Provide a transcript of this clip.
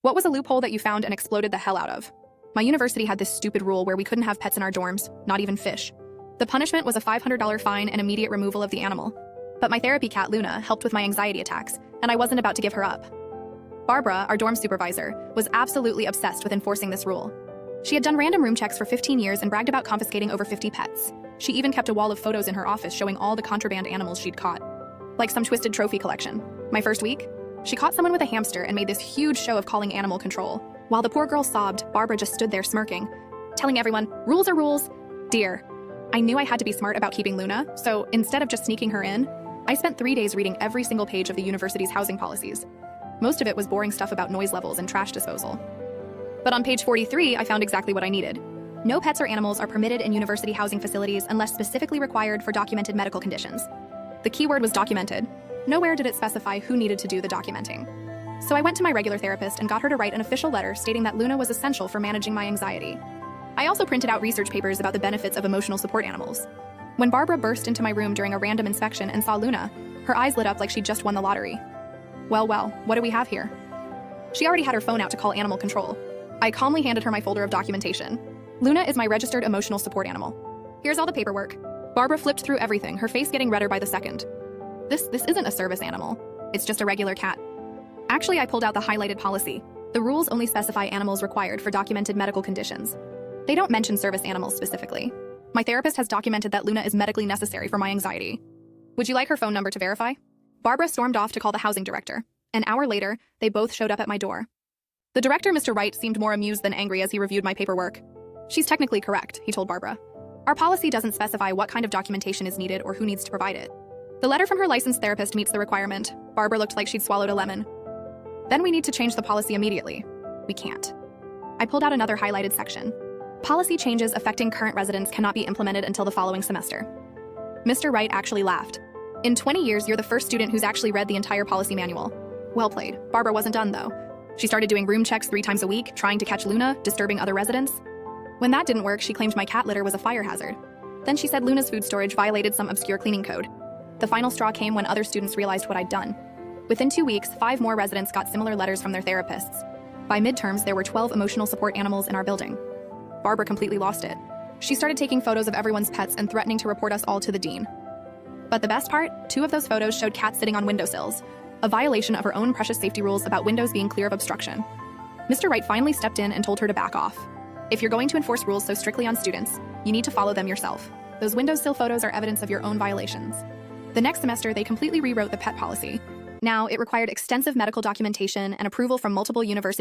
What was a loophole that you found and exploded the hell out of? My university had this stupid rule where we couldn't have pets in our dorms, not even fish. The punishment was a $500 fine and immediate removal of the animal. But my therapy cat, Luna, helped with my anxiety attacks, and I wasn't about to give her up. Barbara, our dorm supervisor, was absolutely obsessed with enforcing this rule. She had done random room checks for 15 years and bragged about confiscating over 50 pets. She even kept a wall of photos in her office showing all the contraband animals she'd caught. Like some twisted trophy collection. My first week, she caught someone with a hamster and made this huge show of calling animal control. While the poor girl sobbed, Barbara just stood there smirking, telling everyone, rules are rules. Dear, I knew I had to be smart about keeping Luna, so instead of just sneaking her in, I spent 3 days reading every single page of the university's housing policies. Most of it was boring stuff about noise levels and trash disposal. But on page 43, I found exactly what I needed. No pets or animals are permitted in university housing facilities unless specifically required for documented medical conditions. The keyword was documented. Nowhere did it specify who needed to do the documenting. So I went to my regular therapist and got her to write an official letter stating that Luna was essential for managing my anxiety. I also printed out research papers about the benefits of emotional support animals. When Barbara burst into my room during a random inspection and saw Luna, her eyes lit up like she'd just won the lottery. Well, what do we have here? She already had her phone out to call animal control. I calmly handed her my folder of documentation. Luna is my registered emotional support animal. Here's all the paperwork. Barbara flipped through everything, her face getting redder by the second. This isn't a service animal. It's just a regular cat. Actually, I pulled out the highlighted policy. The rules only specify animals required for documented medical conditions. They don't mention service animals specifically. My therapist has documented that Luna is medically necessary for my anxiety. Would you like her phone number to verify? Barbara stormed off to call the housing director. An hour later, they both showed up at my door. The director, Mr. Wright, seemed more amused than angry as he reviewed my paperwork. She's technically correct, he told Barbara. Our policy doesn't specify what kind of documentation is needed or who needs to provide it. The letter from her licensed therapist meets the requirement. Barbara looked like she'd swallowed a lemon. Then we need to change the policy immediately. We can't. I pulled out another highlighted section. Policy changes affecting current residents cannot be implemented until the following semester. Mr. Wright actually laughed. In 20 years, you're the first student who's actually read the entire policy manual. Well played. Barbara wasn't done, though. She started doing room checks 3 times a week, trying to catch Luna, disturbing other residents. When that didn't work, she claimed my cat litter was a fire hazard. Then she said Luna's food storage violated some obscure cleaning code. The final straw came when other students realized what I'd done. Within 2 weeks, 5 more residents got similar letters from their therapists. By midterms, there were 12 emotional support animals in our building. Barbara completely lost it. She started taking photos of everyone's pets and threatening to report us all to the dean. But the best part, 2 of those photos showed cats sitting on windowsills, a violation of her own precious safety rules about windows being clear of obstruction. Mr. Wright finally stepped in and told her to back off. If you're going to enforce rules so strictly on students, you need to follow them yourself. Those windowsill photos are evidence of your own violations. The next semester, they completely rewrote the pet policy. Now, it required extensive medical documentation and approval from multiple university